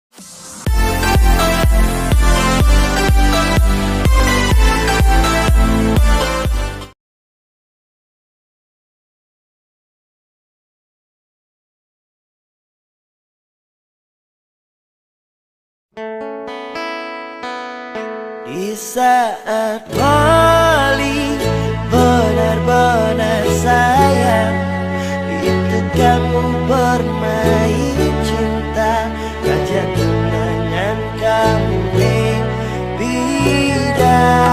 Di saat wali benar-benar sayang, itu kamu bermain cinta, ngajak tunangan kamu bidang.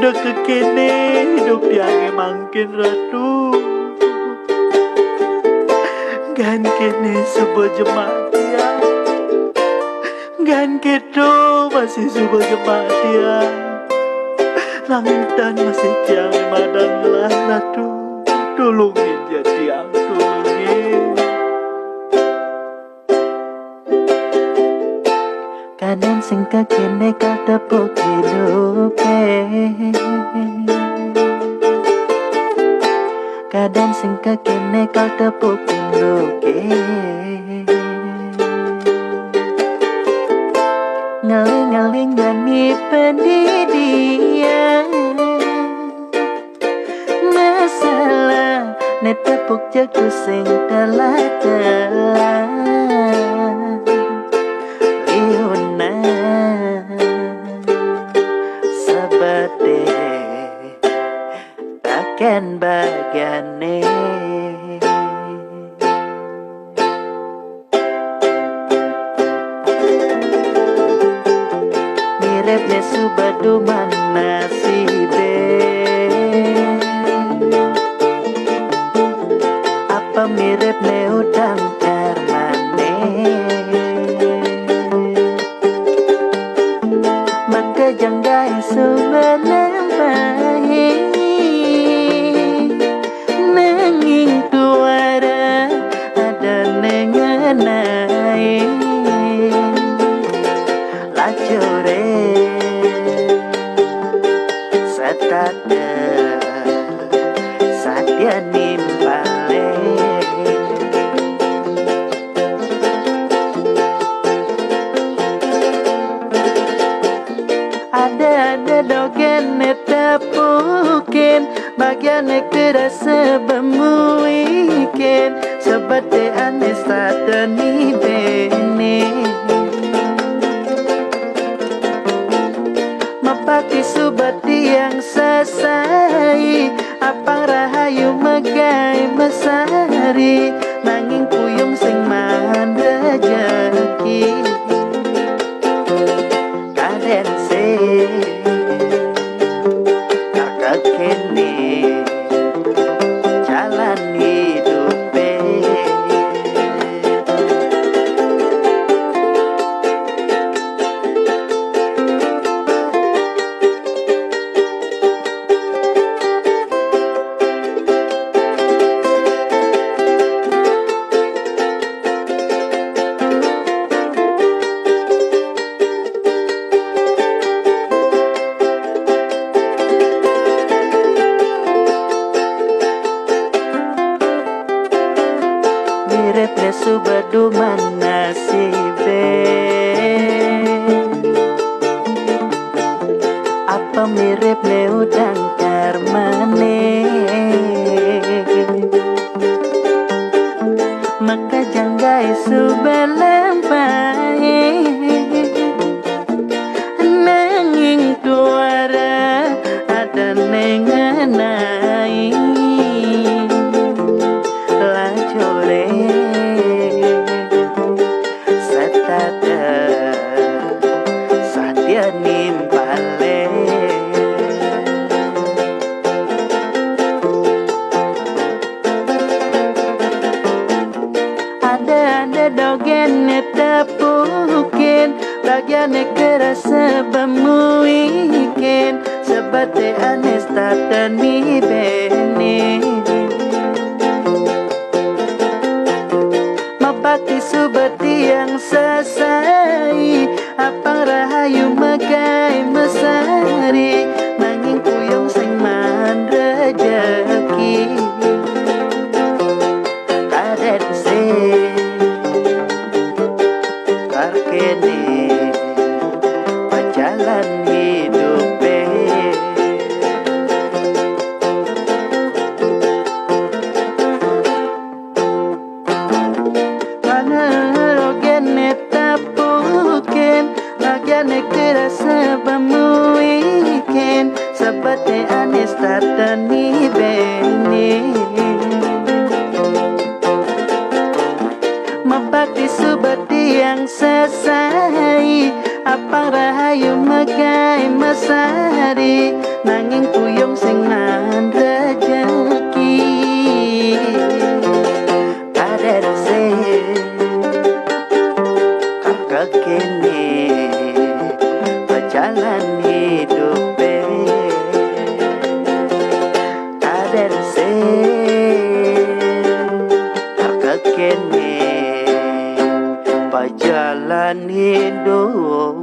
udah kekene hidup yang mangkin ratu gan kene sebuah jemaat dia gan kedo masih sebuah jemaat dia langitan masih tiang madan lah ratu tolongin ya tiang tolongin. Kadang sing kekene kau tepuk hidupe kadang sing kekene kau tepuk pinduke ngaling-ngaling gani pendidian masalah net tepuk jago sing telah liuna sebete takkan bagiane miripnya subadu mana sibe apa miripnya udang karmane maka janggai sebelah baik nanging tuara ada nengenai lajore setada sadia nimbale ada dogen netapukin bagian kerasa bemuikin seperti anis tak ni bene mapaki subati yang sesai apang rahayu megai mesari nanging kuyung sing mahan rejeki kaden se kakak kene jalan hidupe miripnya subadu mana sibe apa miripnya udang karmane maka janggai subelang baik nanging tuara ada nengenai lajore setada sadia nimbale ada dogen netapukin bagian kerasa bemuikin seperti anis tak ni bene mapati subati yang sesai apang rahayu megai mesari nanging kuyung sing man rejeki kaden se karkene pajalan hidupe bagian kerasa bemuikin seperti anis tak ni bene mapati subati yang sesai apang rahayu megai mesari nanging kuyung sing nan rejeki ada rese kakak kene berjalan hidup ada rese kakak kene berjalan hidup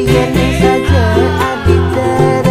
Biarkan saja adik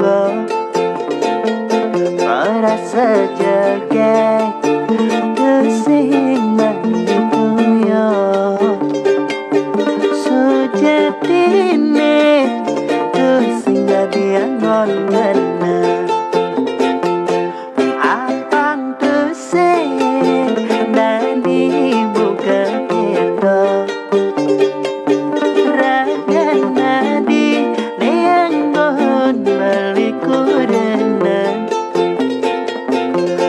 go merasa jaga kesing itu yo sejatine kesing diangon ngena apang kesing dan dibuka itu ragan nadi neanggon melikurenan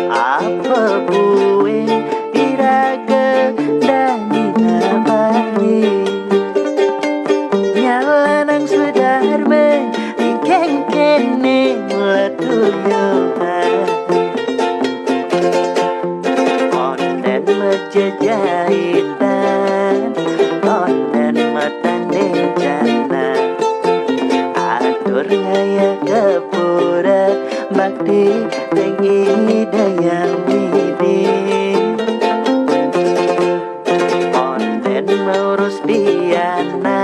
apa bue iraga dan dinabari nyalanang sudarma ikeng kene mulatuyohan onden mejajahitan onden matanding jana atur ngaya kepura bakti tinggi dayang widi onden mengurus diana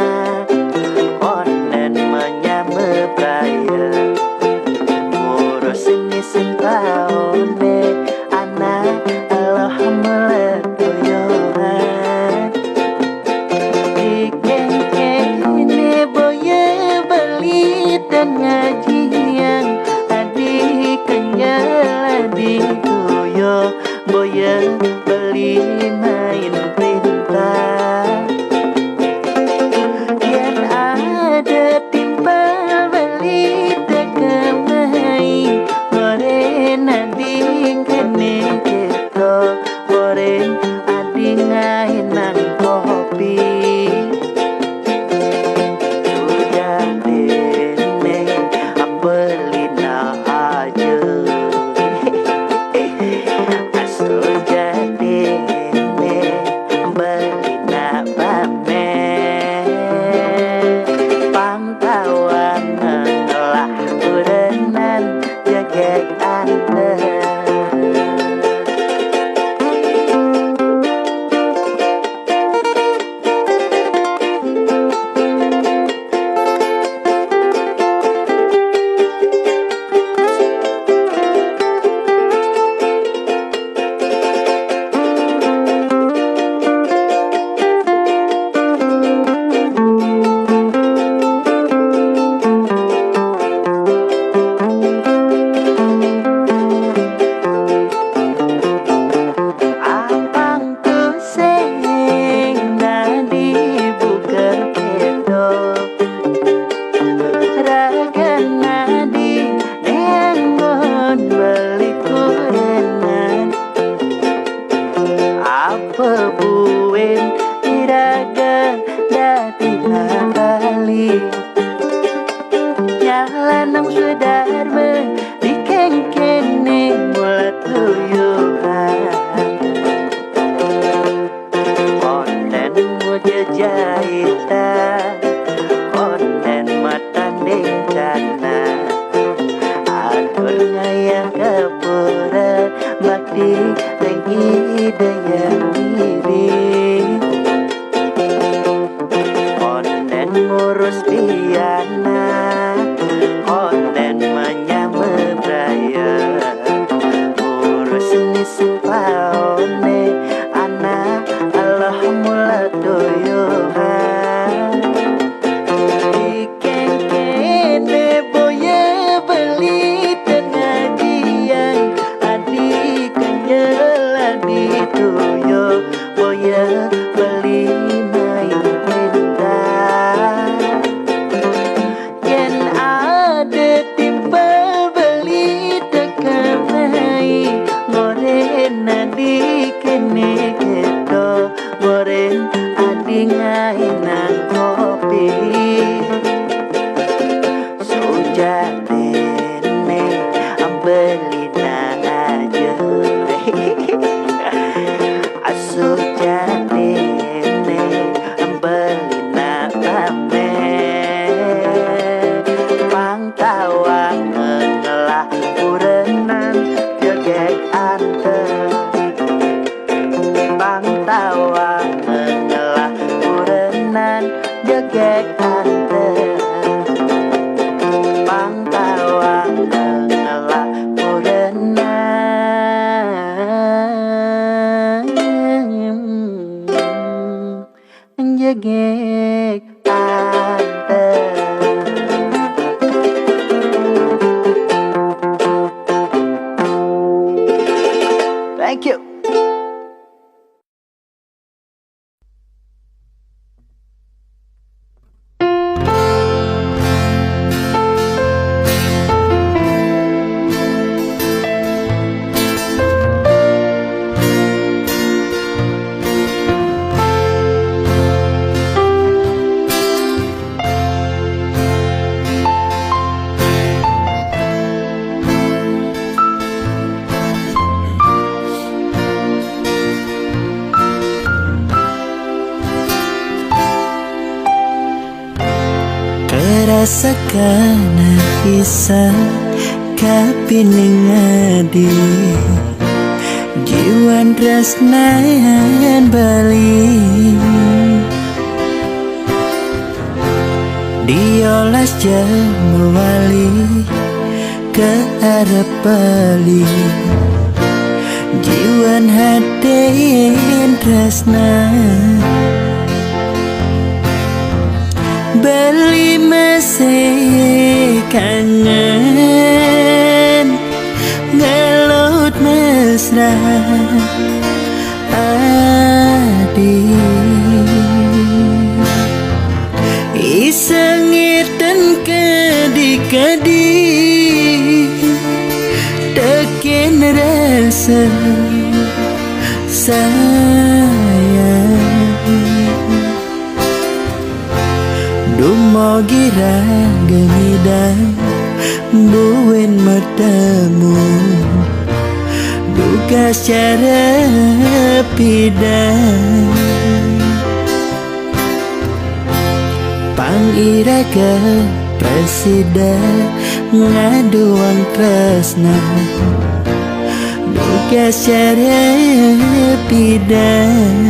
onden menyame praya ngurus ini sentaone anak Allah meletoyohan dikeng ini boya beli dan ngajian adik kenyal adik tuyo boya beli main perintah yang ada timpal beli tegemai oren adik kene keto oren adik ngainan kopi Pebuen iraga dati nakali nyalanang sudarma dikengkene mulatuyuhan onden mujajahitan onden matanding jana atur ngayang kepura bakti tinggi dayang onden ngurus diana onden menyame Thank you. Rasakan bisa kapining adi jiwan tresnayan bali diolas jamawali ke arah bali jiwan hadein tresna beli masih kangen ngelut mesra adi isengiten kedi-kedi tekin rasa sayang Dumo gira gemidang buin matamu duka secara pidang pangiraga presiden ngaduang tresna duka secara pidang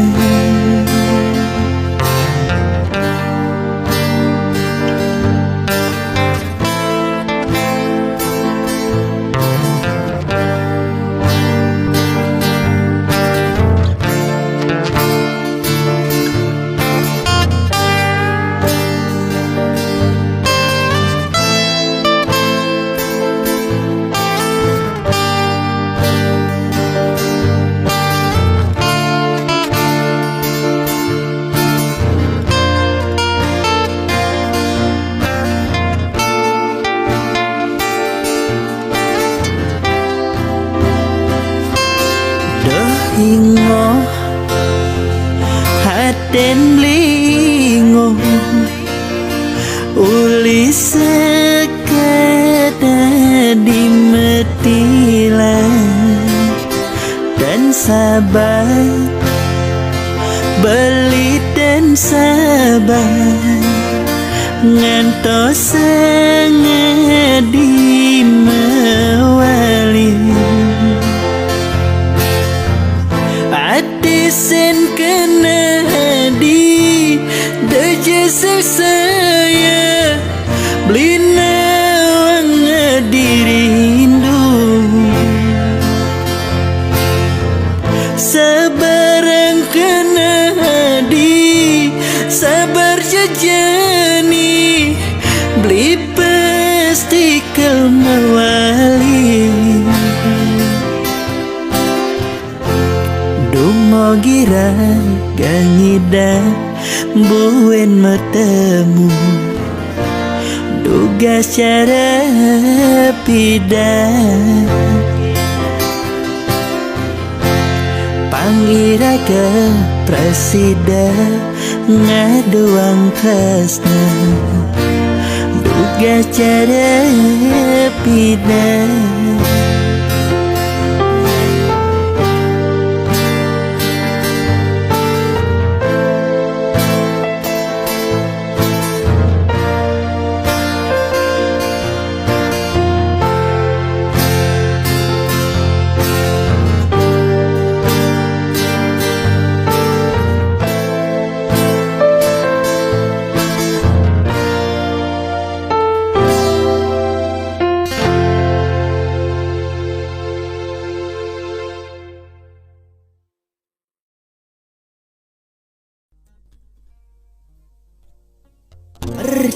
Ingo haden lingo uli sekada dimetilan dan sabar beli dan sabar ngantos sangat dimewali sen kena di dejasa saya beli nawang dirindu sabarang kena di sabar jajani beli pasti kelmawali Dumo gira gangida buen matamu duga secara pidang pangiraga presiden ngaduang tresna duga secara pidang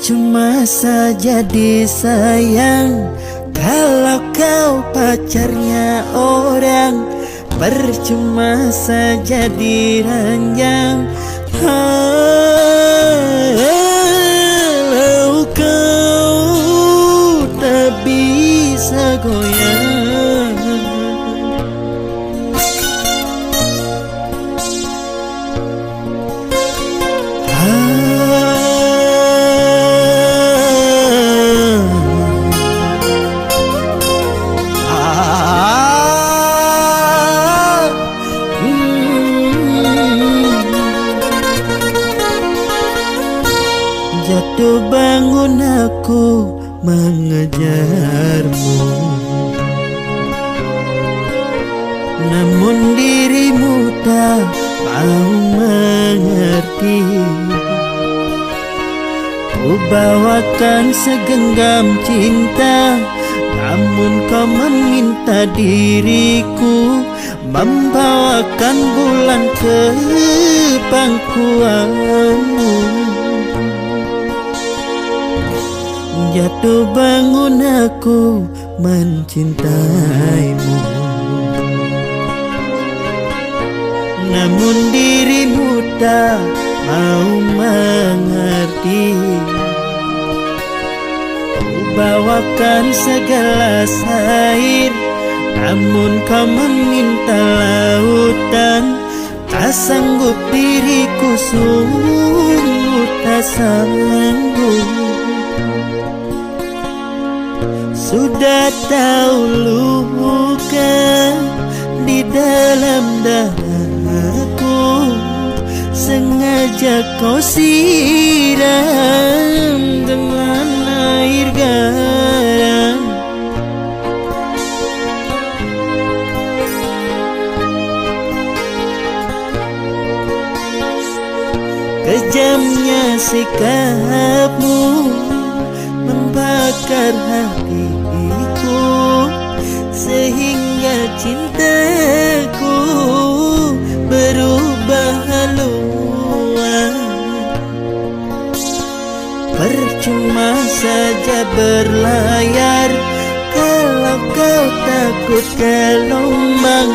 Percuma saja disayang kalau kau pacarnya orang percuma saja diranjang. Kalau kau tak bisa goyang, jatuh bangun aku mengejarmu, namun dirimu tak mau mengerti. Ku bawakan segenggam cinta, namun kau meminta diriku membawakan bulan ke pangkuanmu. Jatuh bangun aku mencintaimu, namun dirimu tak mau mengerti. Ku bawakan segelas air, namun kau meminta lautan. Tak sanggup diriku, sungguh tak sanggup. Sudah tahu luka di dalam dadaku, sengaja kau siram dengan air garam. Kejamnya sikapmu membakar hatiku, sehingga cintaku berubah haluan. Percuma saja berlayar kalau kau takut gelombang.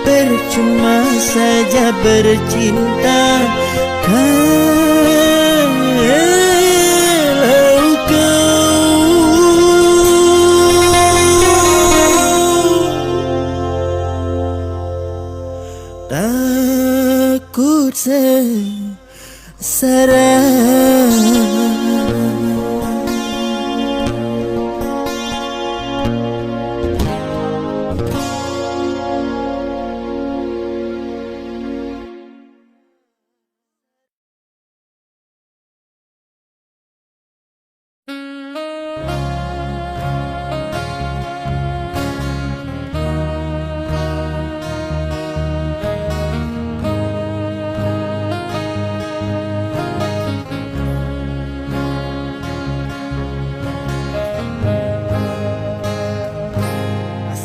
Percuma saja bercinta kalau takut sengsara.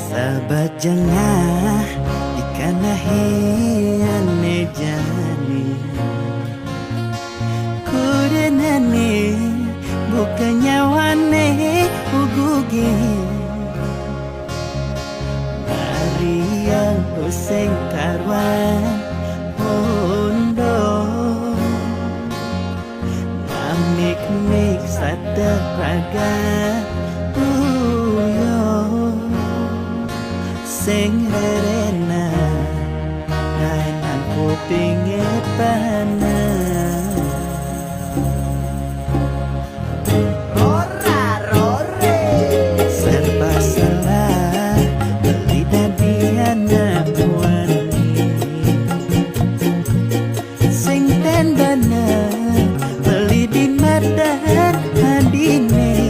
Sahabat jengah dikanahi ane jani, kudenane bukannya wane ugugi. Mari yang doseng karwan hondo, namik-mik sadar raga sing rerena nainan kupinge pana. Ora rore serba salah beli dadi anak wani, sing ten bener beli di madan adine.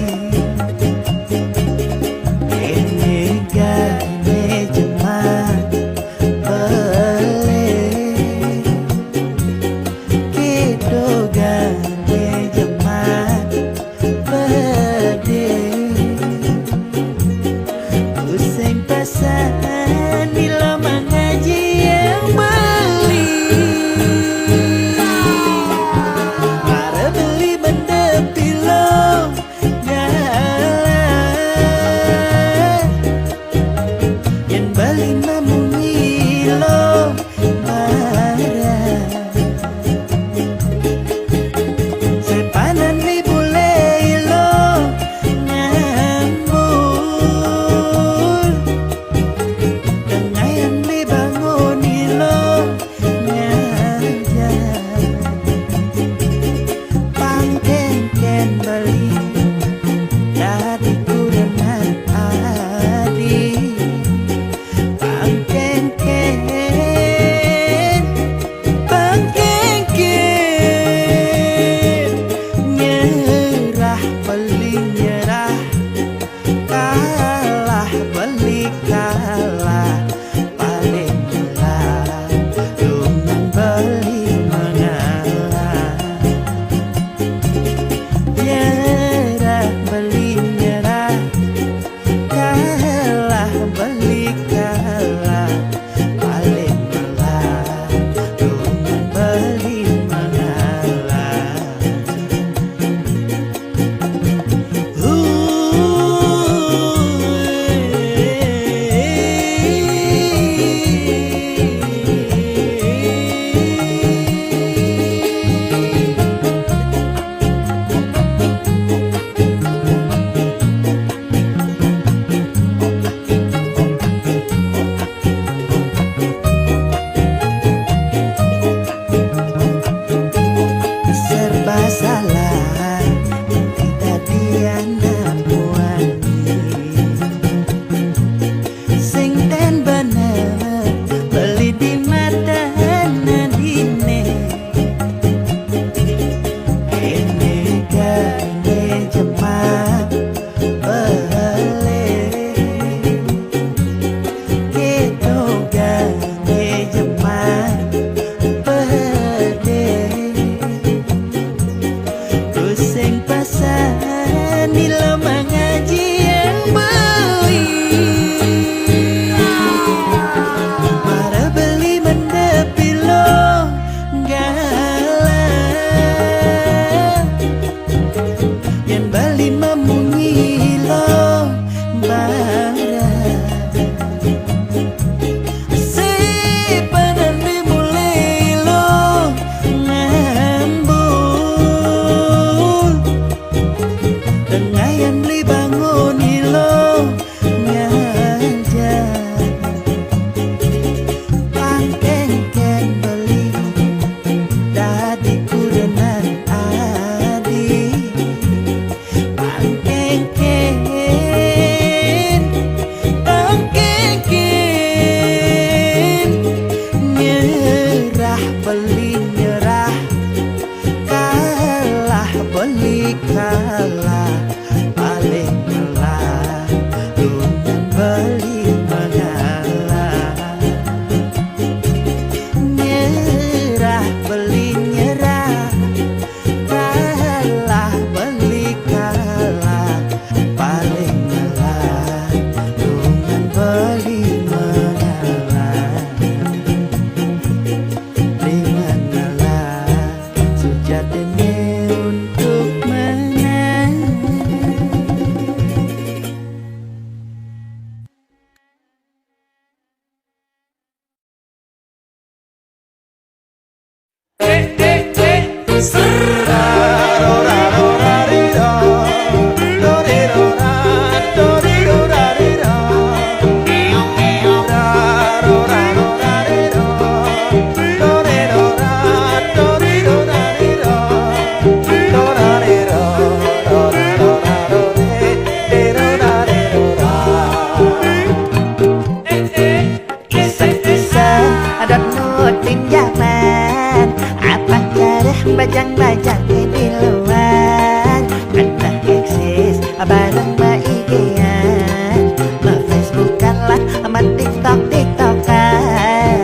Bajang-bajang di luar kata eksis bareng maigian Facebook-an lah sama TikTok-TikTokan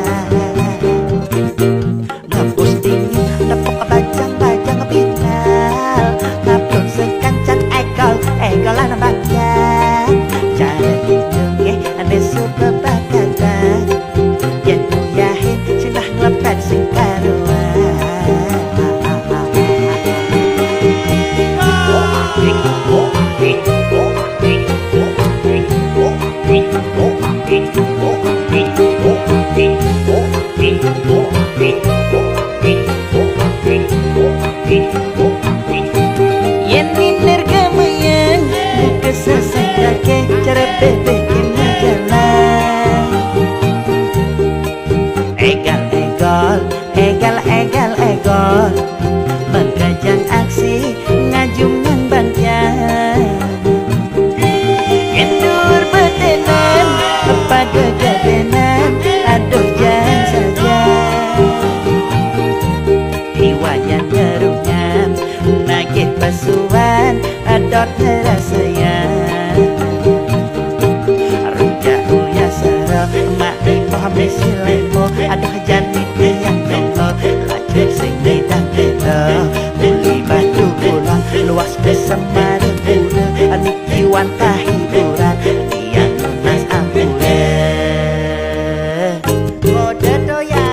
ngepostingin nepok bajang-bajang viral ngupload sekancan egolan bajang cara hidungnya aneh suka bakatan yang kuyahin sinah ngelepet sing karuan Yen minder gameyan buka sesakake cara bebekin jalan Egal Bangkajang aksi ngajungan bantian Endur betenan apa gegadenan aduh jangan saja Iwayan nyerungan nagih pasuan adot rasanya Rujak uya sara mak iko hamil silemo aduh jani tiang nengko lajur sing lidang kita Muli batu bola luas bersama guna anik iwan hiburan tiang lunas ambulan Kode doyan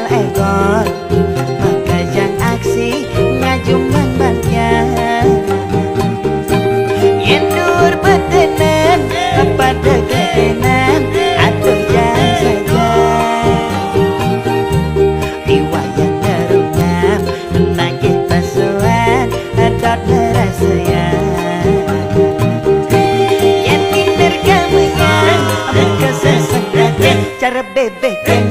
Egal Bangkajang aksi ngajuman bantian Yendur betenan apa degedenan aduh jangan saja Riwayat nerungan nagih pasuan adot rasanya Yen minder gameyan buka sesakake cara bebekin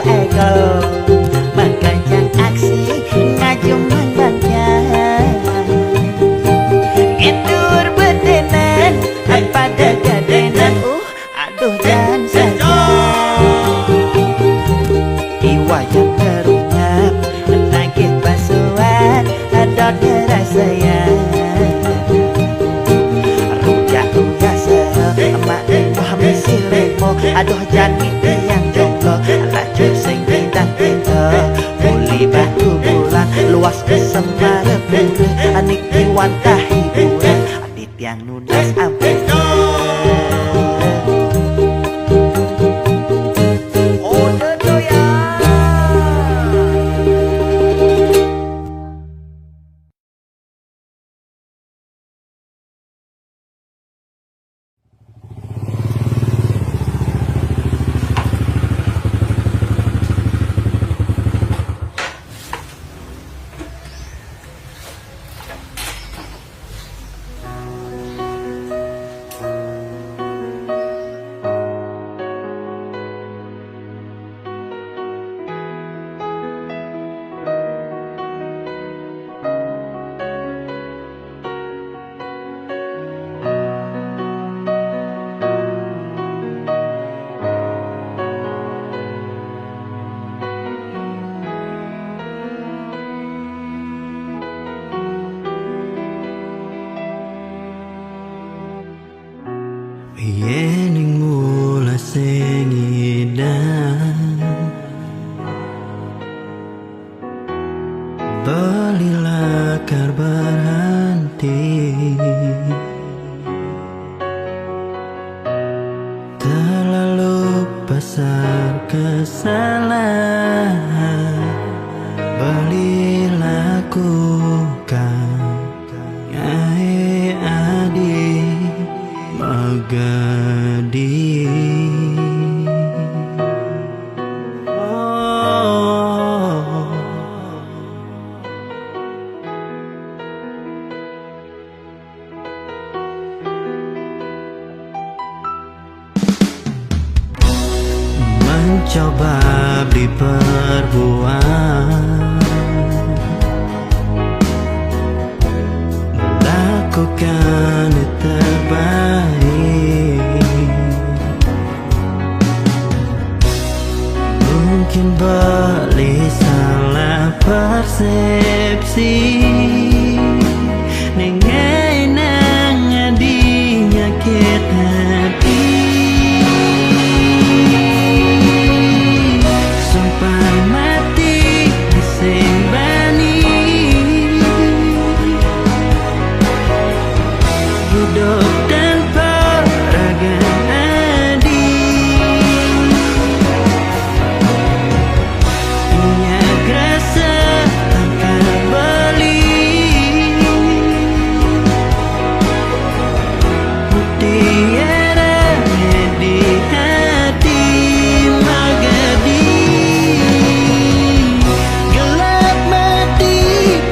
Egal Bangkajang aksi ngajuman bantian semara pura anik iwantah hiburan adit yang nunas ampera. Yening mula sing indah balilah kar berhenti terlalu besar kesalahan balilah lakukan Nyai Adi Magadi. Mencoba beli perbuatan, melakukan yang terbaik. Mungkin boleh salah persepsi, nengai nang adi nyakit hati. Sumpah mati disembani, hidup tanpa raga adi. Punya rasa takkan beli, mutiara di hati Magadi. Gelap mati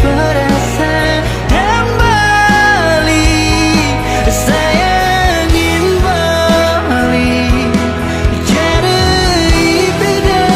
perasaan kembali, saya ingin balik jadi beda.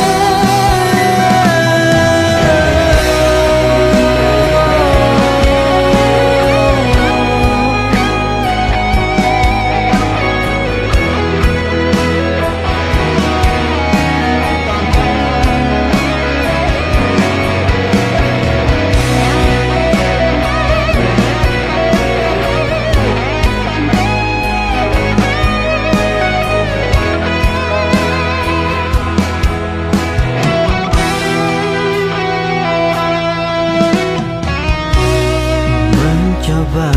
Mencoba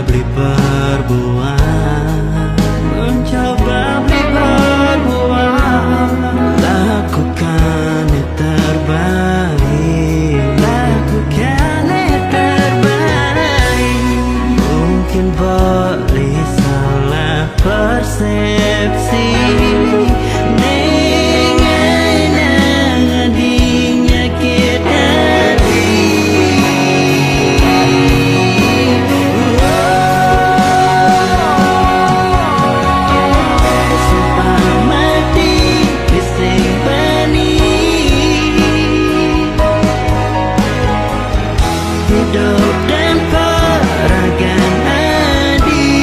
beli perbuatan, mencoba beli perbuatan, lakukan yang terbaik, lakukan yang terbaik. Mungkin boleh salah persepsi, nengai nang adi nyakit hati. Sumpah mati disembani, hidup tanpa raga adi.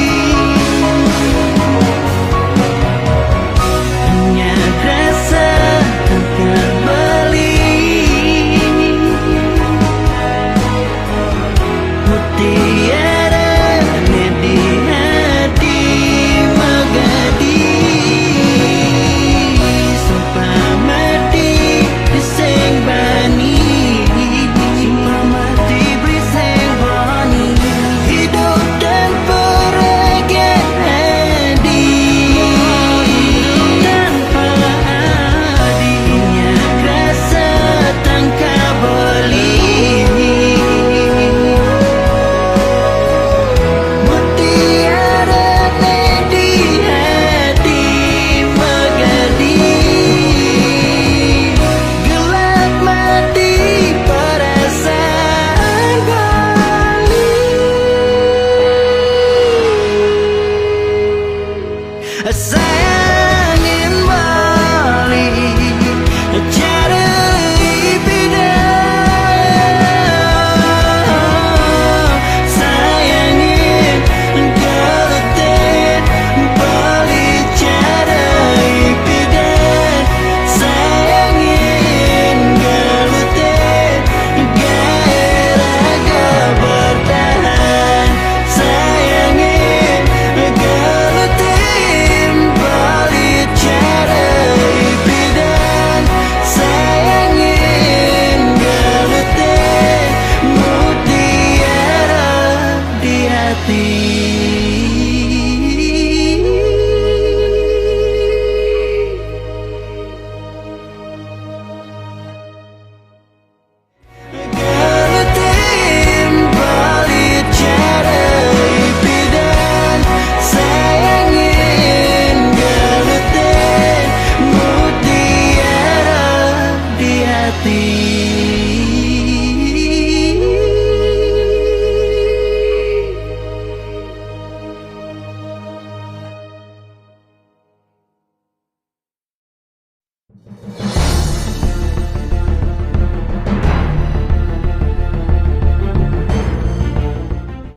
hati